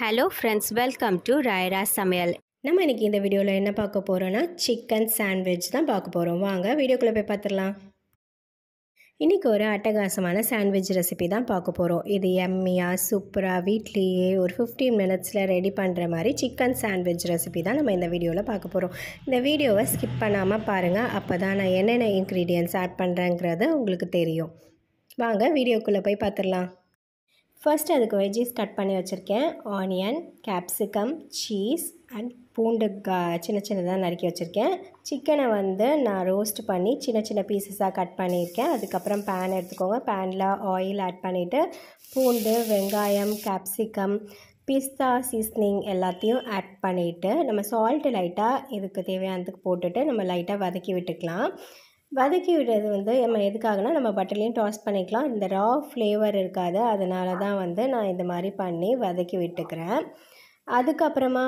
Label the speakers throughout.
Speaker 1: Hello friends, welcome to ராயரா சமையல். நம்ம இன்றைக்கி இந்த வீடியோவில் என்ன பார்க்க போகிறோன்னா சிக்கன் சாண்ட்விச் தான் பார்க்க போகிறோம். வாங்க வீடியோக்குள்ளே போய் பார்த்துடலாம். இன்றைக்கி ஒரு அட்டகாசமான சாண்ட்விச் ரெசிபி தான் பார்க்க போகிறோம். இது எம்மியாக சூப்பராக வீட்லேயே ஒரு 15 மினிட்ஸில் ரெடி பண்ணுற மாதிரி சிக்கன் சாண்ட்விச் ரெசிபி தான் நம்ம இந்த வீடியோவில் பார்க்க போகிறோம். இந்த வீடியோவை ஸ்கிப் பண்ணாமல் பாருங்கள். அப்போ தான் நான் என்னென்ன இன்க்ரீடியன்ட்ஸ் ஆட் பண்ணுறேங்கிறது உங்களுக்கு தெரியும். வாங்க வீடியோக்குள்ளே போய் பார்த்துடலாம். ஃபர்ஸ்ட் அதுக்கு வெஜ்ஜீஸ் கட் பண்ணி வச்சுருக்கேன். ஆனியன், கேப்சிகம், சீஸ் அண்ட் பூண்டு சின்ன சின்னதாக நறுக்கி வச்சுருக்கேன். சிக்கனை நான் ரோஸ்ட் பண்ணி சின்ன சின்ன பீசஸாக கட் பண்ணியிருக்கேன். அதுக்கப்புறம் பேன் எடுத்துக்கோங்க. பேனில் ஆயில் ஆட் பண்ணிவிட்டு பூண்டு, வெங்காயம், கேப்சிகம், பிஸ்தா சீஸ்னிங் எல்லாத்தையும் ஆட் பண்ணிவிட்டு நம்ம சால்ட்டு லைட்டாக இதுக்கு தேவையானதுக்கு போட்டுட்டு நம்ம லைட்டாக வதக்கி விட்டுக்கலாம். வதக்கி விடுறது நம்ம எதுக்காகனா நம்ம பட்டர்லையும் டாஸ் பண்ணிக்கலாம். இந்த ரா ஃப்ளேவர் இருக்காது, அதனால தான் நான் இந்த மாதிரி பண்ணி வதக்கி விட்டுக்கிறேன். அதுக்கப்புறமா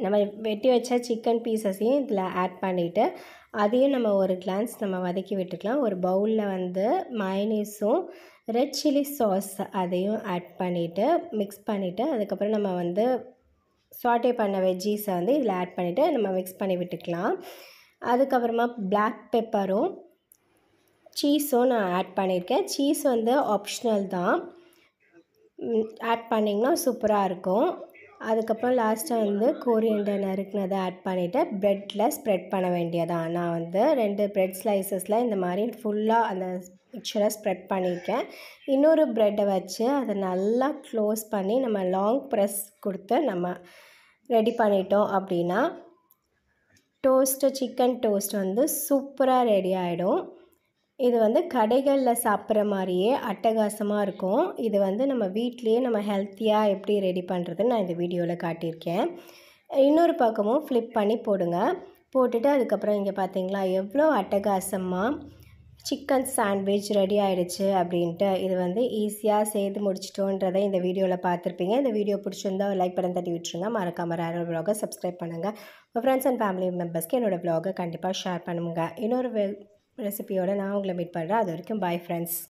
Speaker 1: நம்ம வெட்டி வச்ச சிக்கன் பீசஸையும் இதில் ஆட் பண்ணிவிட்டு அதையும் நம்ம ஒரு கிளான்ஸ் நம்ம வதக்கி விட்டுக்கலாம். ஒரு பவுலில் மயனீஸும் ரெட் சில்லி சாஸ் அதையும் ஆட் பண்ணிவிட்டு மிக்ஸ் பண்ணிவிட்டு அதுக்கப்புறம் நம்ம சாட்டே பண்ண வெஜ்ஜீஸை இதில் ஆட் பண்ணிவிட்டு நம்ம மிக்ஸ் பண்ணி விட்டுக்கலாம். அதுக்கப்புறமா பிளாக் பெப்பரும் சீஸும் நான் ஆட் பண்ணியிருக்கேன். சீஸ் ஆப்ஷனல் தான், ஆட் பண்ணிங்கன்னா சூப்பராக இருக்கும். அதுக்கப்புறம் லாஸ்ட்டாக கோரியண்டர் நறுக்குனதை ஆட் பண்ணிவிட்டு ப்ரெட்டில் ஸ்ப்ரெட் பண்ண வேண்டியதான். நான் 2 ப்ரெட் ஸ்லைசஸில் இந்த மாதிரி ஃபுல்லாக அந்த மிக்சரை ஸ்ப்ரெட் பண்ணியிருக்கேன். இன்னொரு ப்ரெட்டை வச்சு அதை நல்லா க்ளோஸ் பண்ணி நம்ம லாங் ப்ரெஸ் கொடுத்து நம்ம ரெடி பண்ணிட்டோம் அப்படின்னா சிக்கன் டோஸ்ட் சூப்பராக ரெடி ஆகிடும். இது கடைகளில் சாப்பிட்ற மாதிரியே அட்டகாசமாக இருக்கும். இது நம்ம வீட்டிலையே நம்ம ஹெல்த்தியாக எப்படி ரெடி பண்ணுறதுன்னு நான் இந்த வீடியோவில் காட்டியிருக்கேன். இன்னொரு பக்கமும் ஃப்ளிப் பண்ணி போடுங்க. போட்டுட்டு அதுக்கப்புறம் இங்கே பார்த்தீங்களா எவ்வளோ அட்டகாசமாக சிக்கன் சாண்ட்விச் ரெடி ஆகிடுச்சு அப்படின்ட்டு. இது ஈஸியாக செய்து முடிச்சிட்டோன்றதை இந்த வீடியோவில் பார்த்துருப்பீங்க. இந்த வீடியோ பிடிச்சிருந்தா லைக் பட்டன் தட்டி விட்டுருங்க. மறக்காம ராயரா vlog சப்ஸ்கிரைப் பண்ணுங்கள். உங்கள் ஃப்ரெண்ட்ஸ் அண்ட் ஃபேமிலி மெம்பர்ஸ்க்கு என்னோடய vlog கண்டிப்பாக ஷேர் பண்ணுங்கள். இன்னொரு ரெசிபியோடு நான் உங்களை மீட் பண்ணுறேன். அது வரைக்கும் பாய் ஃப்ரெண்ட்ஸ்.